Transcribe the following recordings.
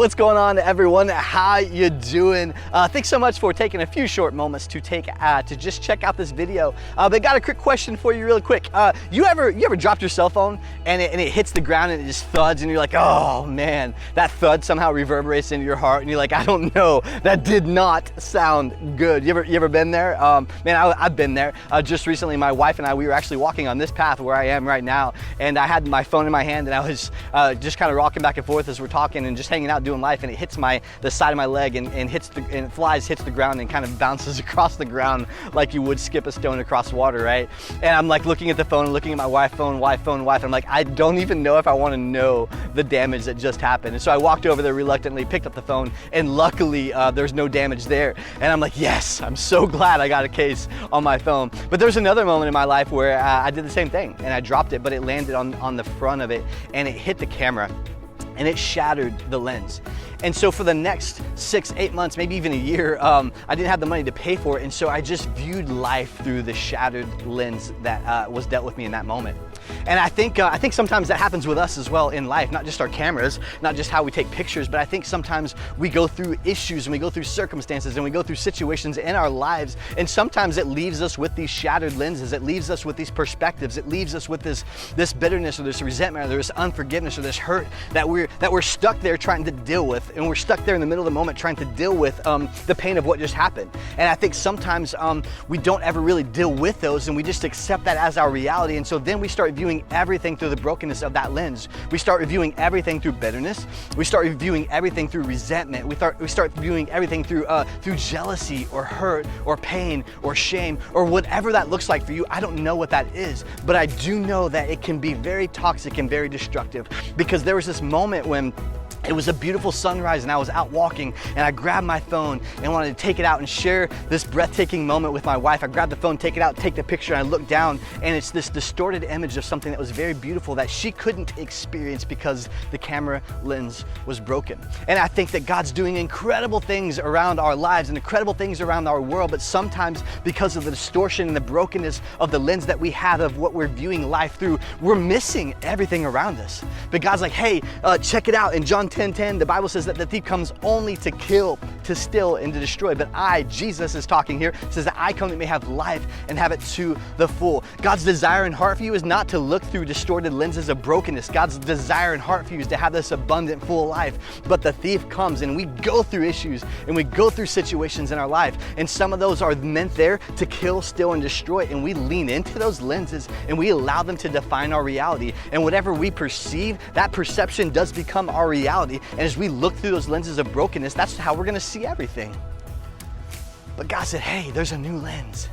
What's going on, everyone? How you doing? Thanks so much for taking a few short moments to just check out this video. But got a quick question for you, really quick. You ever dropped your cell phone and it hits the ground and it just thuds, and you're like, oh man, that thud somehow reverberates into your heart, and you're like, I don't know, that did not sound good. You ever been there? Man, I've been there. Just recently, my wife and I, we were actually walking on this path where I am right now, and I had my phone in my hand, and I was just kind of rocking back and forth as we're talking and just hanging out doing life, and it hits the side of my leg and hits the ground and kind of bounces across the ground like you would skip a stone across water, right? And I'm like looking at the phone, looking at my wife. I'm like, I don't even know if I want to know the damage that just happened. And so I walked over there reluctantly, picked up the phone, and luckily there's no damage there. And I'm like, yes, I'm so glad I got a case on my phone. But there's another moment in my life where I did the same thing, and I dropped it, but it landed on the front of it, and it hit the camera, and it shattered the lens. And so for the next 6-8 months, maybe even a year, I didn't have the money to pay for it, and so I just viewed life through the shattered lens that was dealt with me in that moment. And I think sometimes that happens with us as well in life, not just our cameras, not just how we take pictures, but I think sometimes we go through issues and we go through circumstances and we go through situations in our lives, and sometimes it leaves us with these shattered lenses. It leaves us with these perspectives. It leaves us with this bitterness or this resentment or this unforgiveness or this hurt that we're stuck there trying to deal with, and we're stuck there in the middle of the moment trying to deal with the pain of what just happened. And I think sometimes we don't ever really deal with those, and we just accept that as our reality, and so then we start viewing everything through the brokenness of that lens. We start reviewing everything through bitterness. We start reviewing everything through resentment. We start viewing everything through jealousy or hurt or pain or shame or whatever that looks like for you. I don't know what that is, but I do know that it can be very toxic and very destructive, because there was this moment when it was a beautiful sunrise and I was out walking, and I grabbed my phone and wanted to take it out and share this breathtaking moment with my wife. I grabbed the phone, take it out, take the picture, and I looked down, and it's this distorted image of something that was very beautiful that she couldn't experience because the camera lens was broken. And I think that God's doing incredible things around our lives and incredible things around our world, but sometimes because of the distortion and the brokenness of the lens that we have of what we're viewing life through, we're missing everything around us. But God's like, hey, check it out. In John 10:10, the Bible says that the thief comes only to kill, to steal, and to destroy. But Jesus is talking here, says that I come that may have life and have it to the full. God's desire and heart for you is not to look through distorted lenses of brokenness. God's desire and heart for you is to have this abundant, full life. But the thief comes, and we go through issues and we go through situations in our life. And some of those are meant there to kill, steal, and destroy. And we lean into those lenses and we allow them to define our reality. And whatever we perceive, that perception does become our reality. And as we look through those lenses of brokenness, that's how we're gonna see everything. But God said, hey, there's a new lens.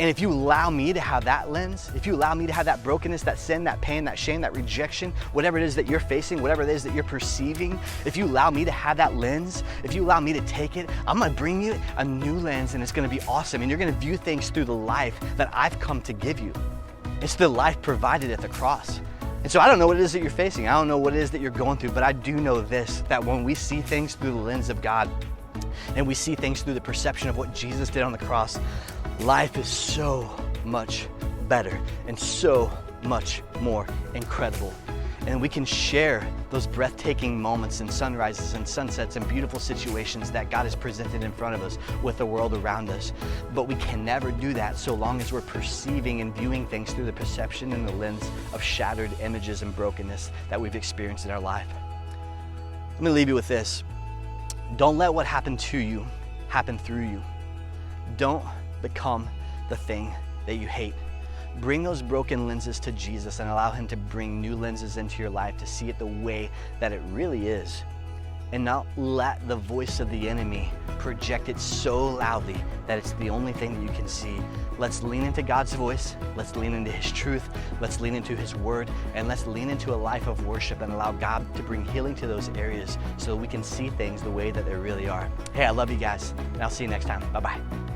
And if you allow me to have that lens, if you allow me to have that brokenness, that sin, that pain, that shame, that rejection, whatever it is that you're facing, whatever it is that you're perceiving, if you allow me to have that lens, if you allow me to take it, I'm gonna bring you a new lens, and it's gonna be awesome. And you're gonna view things through the life that I've come to give you. It's the life provided at the cross. And so I don't know what it is that you're facing. I don't know what it is that you're going through, but I do know this, that when we see things through the lens of God, and we see things through the perception of what Jesus did on the cross, life is so much better and so much more incredible. And we can share those breathtaking moments and sunrises and sunsets and beautiful situations that God has presented in front of us with the world around us. But we can never do that so long as we're perceiving and viewing things through the perception and the lens of shattered images and brokenness that we've experienced in our life. Let me leave you with this. Don't let what happened to you happen through you. Don't become the thing that you hate. Bring those broken lenses to Jesus and allow him to bring new lenses into your life to see it the way that it really is. And not let the voice of the enemy project it so loudly that it's the only thing that you can see. Let's lean into God's voice. Let's lean into his truth. Let's lean into his word. And let's lean into a life of worship and allow God to bring healing to those areas so that we can see things the way that they really are. Hey, I love you guys, and I'll see you next time. Bye-bye.